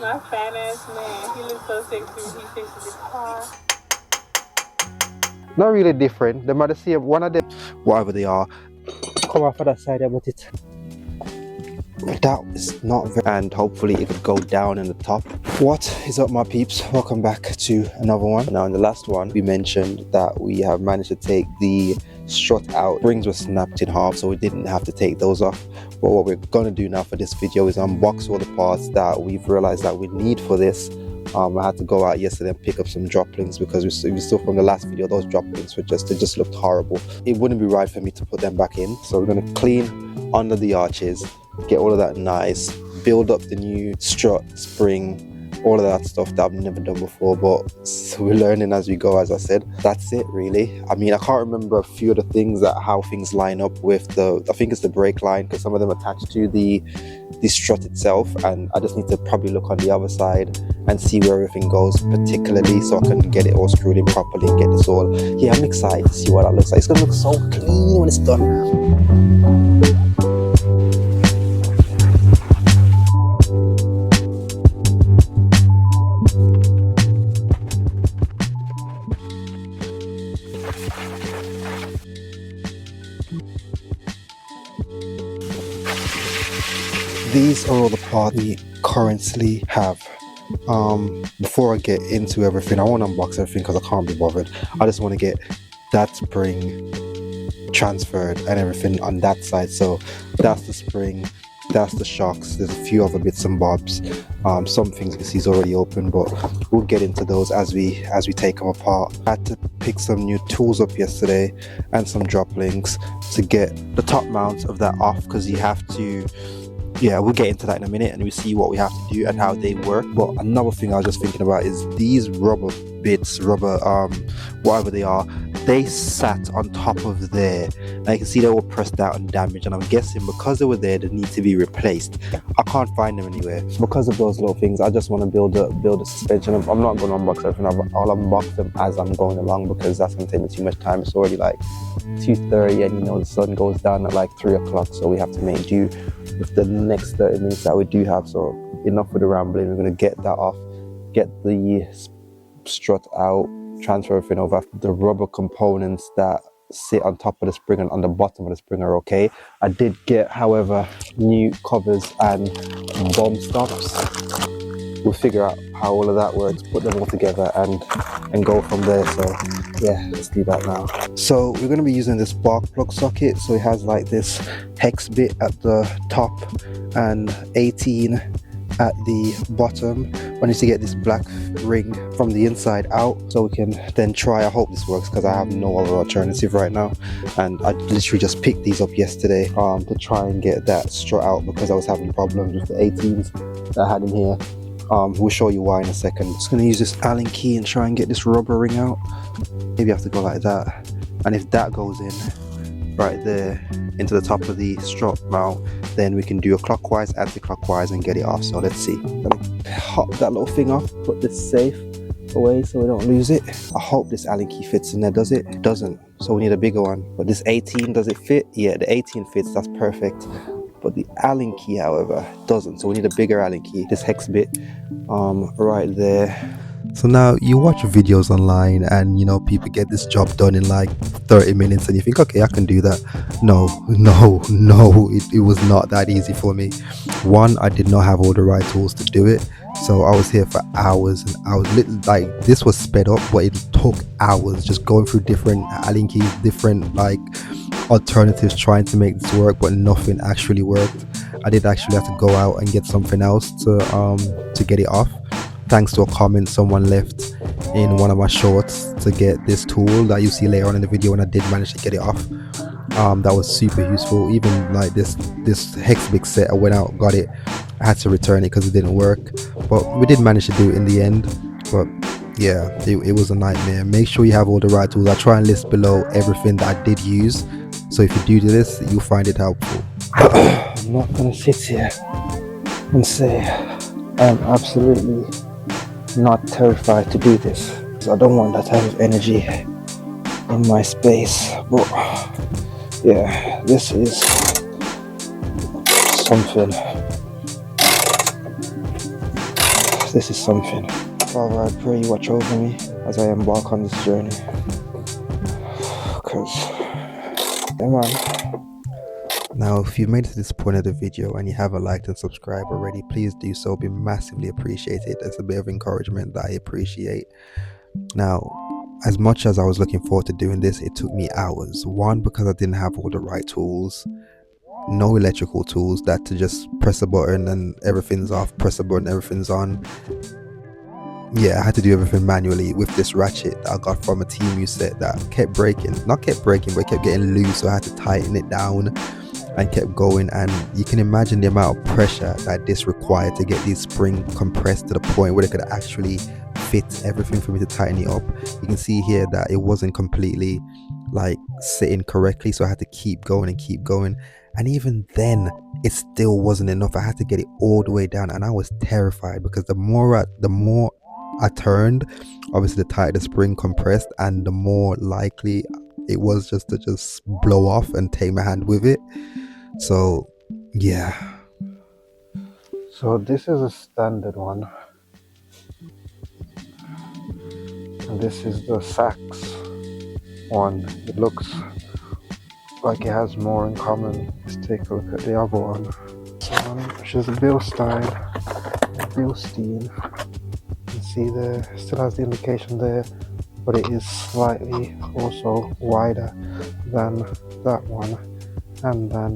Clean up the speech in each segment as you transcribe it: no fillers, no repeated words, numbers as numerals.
My fat ass man, he looks so sexy when he fixes his car. Not really different. They might see one of them, whatever they are, come off of that side there, but that is not very, and hopefully it could go down in the top. What is up, my peeps? Welcome back to another one. Now in the last one we mentioned that we have managed to take the strut out. Springs were snapped in half, so we didn't have to take those off. But what we're gonna do now for this video is unbox all the parts that we've realized that we need for this. I had to go out yesterday and pick up some droplings because we saw from the last video those droplings were they just looked horrible. It wouldn't be right for me to put them back in, so we're going to clean under the arches, get all of that nice, build up the new strut, spring, all of that stuff that I've never done before, but so we're learning as we go, as I said. That's it really. I mean, I can't remember a few of the things how things line up with I think it's the brake line, because some of them attach to the strut itself, and I just need to probably look on the other side and see where everything goes, particularly so I can get it all screwed in properly and get this all. Yeah, I'm excited to see what that looks like. It's gonna look so clean when it's done. These are all the parts we currently have. Before I get into everything, I want to unbox everything because I can't be bothered. I just want to get that spring transferred and everything on that side. So that's the spring, that's the shocks, there's a few other bits and bobs. Some things you see is already open, but we'll get into those as we take them apart. I had to pick some new tools up yesterday and some droplings to get the top mount of that off, because you have to, yeah, we'll get into that in a minute and we see what we have to do and how they work. But another thing I was just thinking about is these rubber bits, whatever they are, they sat on top of there. Now you can see they were pressed out and damaged, and I'm guessing because they were there, they need to be replaced. I can't find them anywhere. Because of those little things, I just want to build a suspension. I'm not going to unbox everything. I'll unbox them as I'm going along, because that's going to take me too much time. It's already like 2:30, and you know the sun goes down at like 3 o'clock, so we have to make do with the next 30 minutes that we do have. So enough with the rambling. We're going to get that off, get the strut out, transfer everything over. The rubber components that sit on top of the spring and on the bottom of the spring are okay. I did get, however, new covers and bomb stops. We'll figure out how all of that works, put them all together and go from there. So yeah, let's do that now. So we're going to be using this spark plug socket. So it has like this hex bit at the top and 18 at the bottom. I need to get this black ring from the inside out so we can then try. I hope this works, because I have no other alternative right now, and I literally just picked these up yesterday to try and get that strut out, because I was having problems with the 18s that I had in here. We'll show you why in a second. Just going to use this Allen key and try and get this rubber ring out. Maybe I have to go like that, and if that goes in right there into the top of the strut mount, then we can do a clockwise, anti-clockwise, and get it off. So let's see. Hop that little thing off, put this safe away so we don't lose it. I hope this Allen key fits in there. Does it? It doesn't, so we need a bigger one. But this 18, does it fit? Yeah, the 18 fits, that's perfect. But the Allen key, however, doesn't, so we need a bigger Allen key. This hex bit right there. So now you watch videos online and you know people get this job done in like 30 minutes and you think, okay, I can do that. No, it was not that easy for me. One, I did not have all the right tools to do it, so I was here for hours and hours. Like this was sped up, but it took hours just going through different Allen keys, different like alternatives, trying to make this work, but nothing actually worked. I did actually have to go out and get something else to get it off, thanks to a comment someone left in one of my shorts to get this tool that you see later on in the video, and I did manage to get it off. That was super useful. Even like this hex big set, I went out, got it, I had to return it because it didn't work, but we did manage to do it in the end. But yeah, it was a nightmare. Make sure you have all the right tools. I try and list below everything that I did use, so if you do this, you'll find it helpful. I'm not gonna sit here and say I'm absolutely not terrified to do this. I don't want that type of energy in my space, but yeah, this is something. This is something. Father, I pray you watch over me as I embark on this journey. Because, yeah, man. Now, if you've made it to this point of the video and you haven't liked and subscribed already, please do so. Be massively appreciated. It's a bit of encouragement that I appreciate. Now, as much as I was looking forward to doing this, it took me hours. One, because I didn't have all the right tools. No electrical tools that to just press a button and everything's off, press a button, everything's on. Yeah, I had to do everything manually with this ratchet that I got from a TMU set that kept breaking. Not kept breaking, but it kept getting loose, so I had to tighten it down and kept going. And you can imagine the amount of pressure that this required to get these springs compressed to the point where they could actually fit everything for me to tighten it up. You can see here that it wasn't completely like sitting correctly, so I had to keep going and keep going. And even then, it still wasn't enough. I had to get it all the way down, and I was terrified because the more I turned, obviously the tighter the spring compressed, and the more likely it was just to just blow off and take my hand with it. So yeah. So this is a standard one, and this is the Saks one. It looks like it has more in common. Let's take a look at the other one. Which is a Bilstein, Bilstein. You can see there, still has the indication there, but it is slightly also wider than that one, and then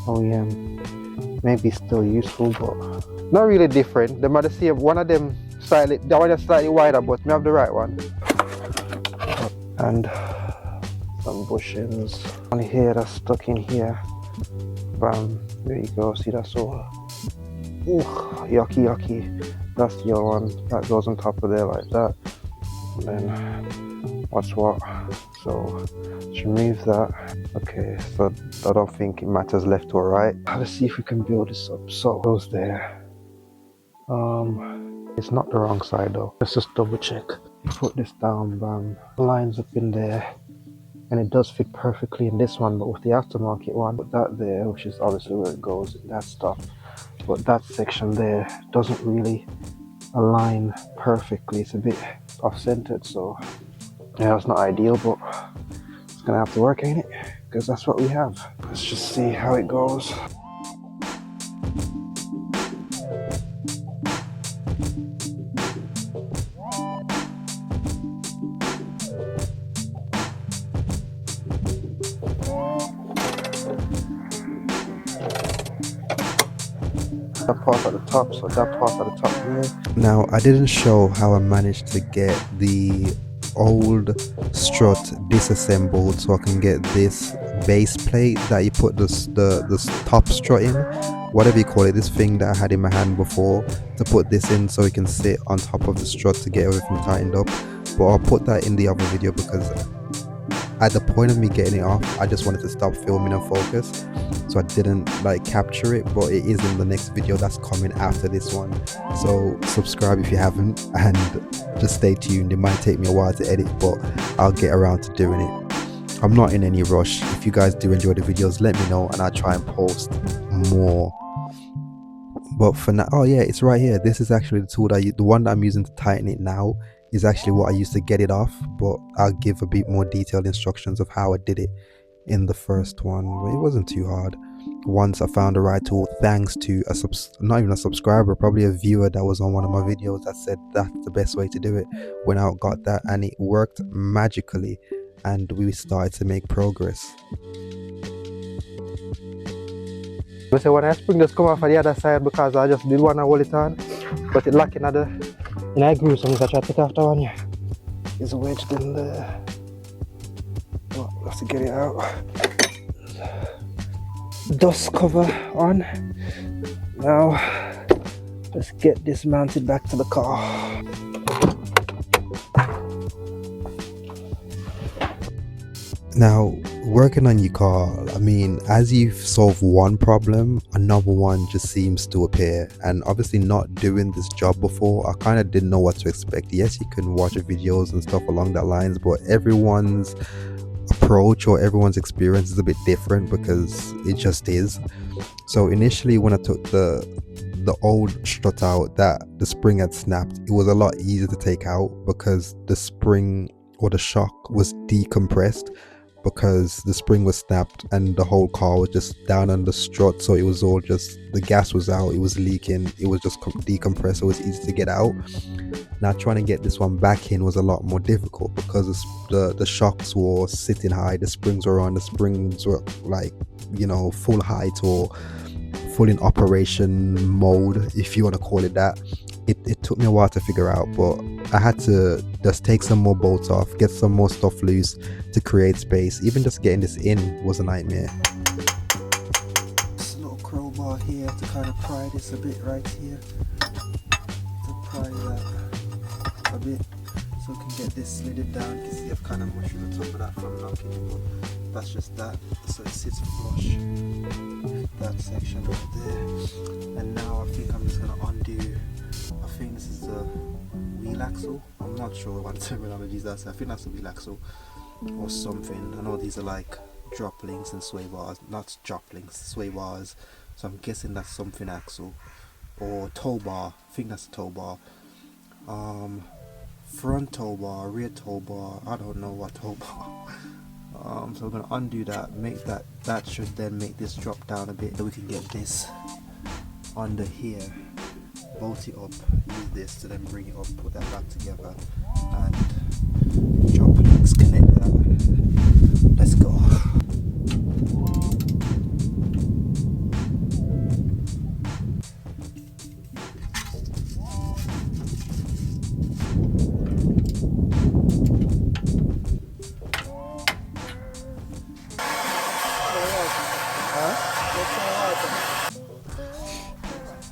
OEM. Maybe still useful, but not really different. They might have seen one of them slightly, that one is slightly wider, but me have the right one. And some bushings on here that's stuck in here. Bam, there you go. See, that's all. Ooh, yucky. That's the other one that goes on top of there like that. And then what's what? So let's remove that. Okay, so I don't think it matters left or right. Let's see if we can build this up. So it goes there. It's not the wrong side though. Let's just double check. Put this down, bam. Lines up in there. And it does fit perfectly in this one, but with the aftermarket one, put that there, which is obviously where it goes in that stuff. But that section there doesn't really align perfectly. It's a bit off-centered, so yeah, it's not ideal, but it's gonna have to work, ain't it? Because that's what we have. Let's just see how it goes. That part at the top, so that part at the top there. Now, I didn't show how I managed to get the old strut disassembled so I can get this base plate that you put the top strut in, whatever you call it, this thing that I had in my hand before, to put this in so it can sit on top of the strut to get everything tightened up. But I'll put that in the other video because at the point of me getting it off, I just wanted to stop filming and focus, so I didn't like capture it, but it is in the next video that's coming after this one. So subscribe if you haven't, and just stay tuned. It might take me a while to edit, but I'll get around to doing it. I'm not in any rush. If you guys do enjoy the videos, let me know and I'll try and post more. But for now, oh yeah, it's right here. This is actually the tool the one that I'm using to tighten it now is actually what I used to get it off, but I'll give a bit more detailed instructions of how I did it in the first one. It wasn't too hard once I found the right tool, thanks to not even a subscriber, probably a viewer that was on one of my videos that said that's the best way to do it. Went out, got that, and it worked magically, and we started to make progress. I say when I spring just come off on the other side because I just did one and hold it on, but it locked in I grew some, so I tried to take after one. Yeah, it's wedged in there. Oh, have to get it out. Dust cover on. Now let's get this mounted back to the car. Now, working on your car, I mean, as you solve one problem, another one just seems to appear. And obviously not doing this job before, I kind of didn't know what to expect. Yes, you can watch videos and stuff along that lines, but everyone's approach or everyone's experience is a bit different because it just is. So initially when I took the the old strut out that the spring had snapped, it was a lot easier to take out because the spring or the shock was decompressed, because the spring was snapped and the whole car was just down on the strut, so it was all just, the gas was out, it was leaking, it was just decompressed, so it was easy to get out. Now trying to get this one back in was a lot more difficult because the shocks were sitting high, the springs were on, the springs were like, you know, full height or full in operation mode, if you want to call it that. It took me a while to figure out, but I had to just take some more bolts off, get some more stuff loose to create space. Even just getting this in was a nightmare. This little crowbar here to kind of pry this a bit right here, to pry that a bit so we can get this slid down. You can see I've kind of mushed the top of that from knocking it, but that's just that, so it sits flush with that section right there. And now I think I'm just going to undo, I think this is the wheel axle, I'm not sure what terminology that's, I think that's the wheel axle or something. I know these are like drop links and sway bars, not drop links, sway bars, so I'm guessing that's something axle or tow bar, I think that's a tow bar, front tow bar, rear tow bar, I don't know what tow bar. So we're going to undo that, make that should then make this drop down a bit, so we can get this under here, bolt it up, use this to then bring it up, put that back together and drop links, connect that. Let's go.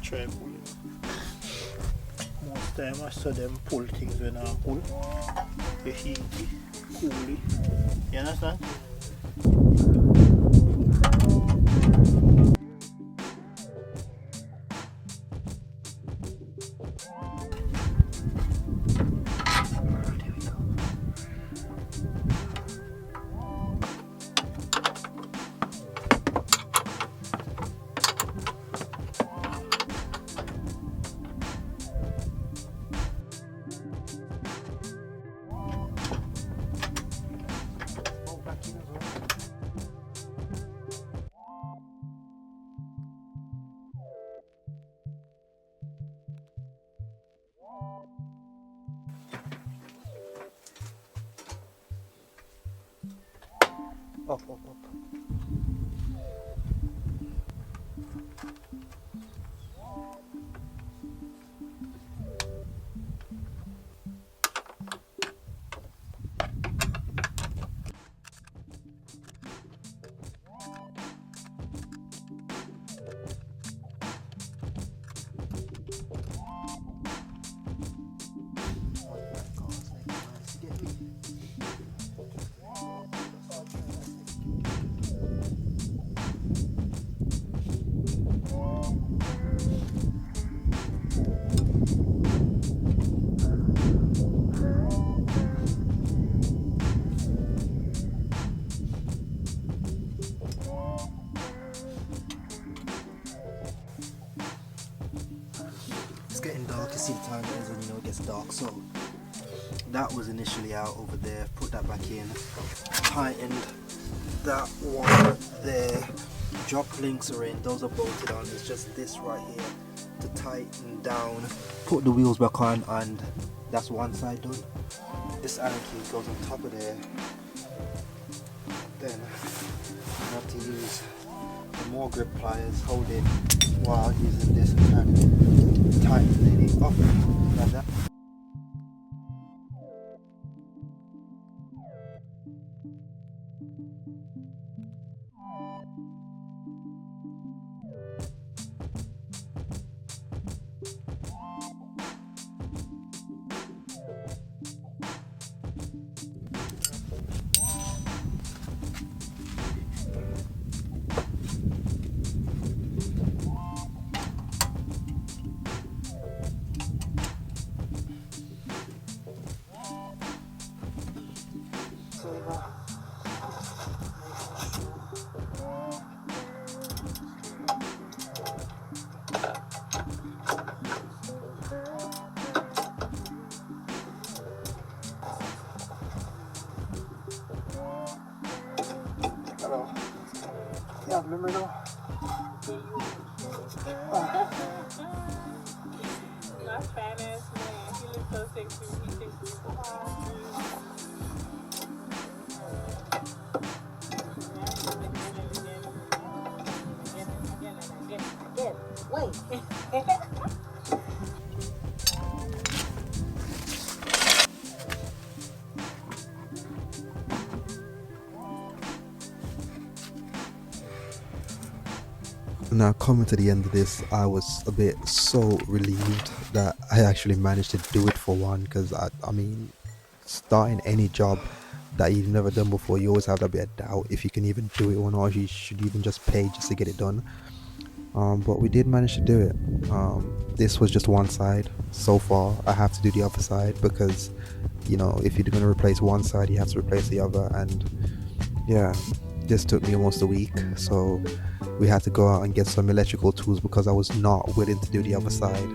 Try pull it. Most time I saw them pull things when I pull. They heat it, cool it. You understand? Up. Getting dark, you see the time it is when you know it gets dark, so that was initially out over there, put that back in, tightened that one there, drop links are in, those are bolted on, it's just this right here to tighten down, put the wheels back on, and that's one side done. This Allen key goes on top of there, then I have to use the more grip pliers, hold it while using this and turning it, tightening it up like that. thinks he's hot. Again. Wait. Now, coming to the end of this, I was a bit so relieved that I actually managed to do it for one, because I mean, starting any job that you've never done before, you always have that bit of doubt if you can even do it or not, or you should even just pay just to get it done. But we did manage to do it. This was just one side. So far, I have to do the other side because, you know, if you're going to replace one side, you have to replace the other. And yeah, this took me almost a week. So we had to go out and get some electrical tools because I was not willing to do the other side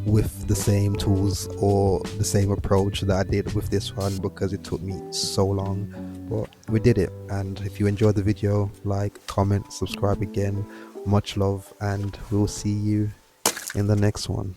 with the same tools or the same approach that I did with this one, because it took me so long. But we did it. And if you enjoyed the video, like, comment, subscribe again. Much love, and we'll see you in the next one.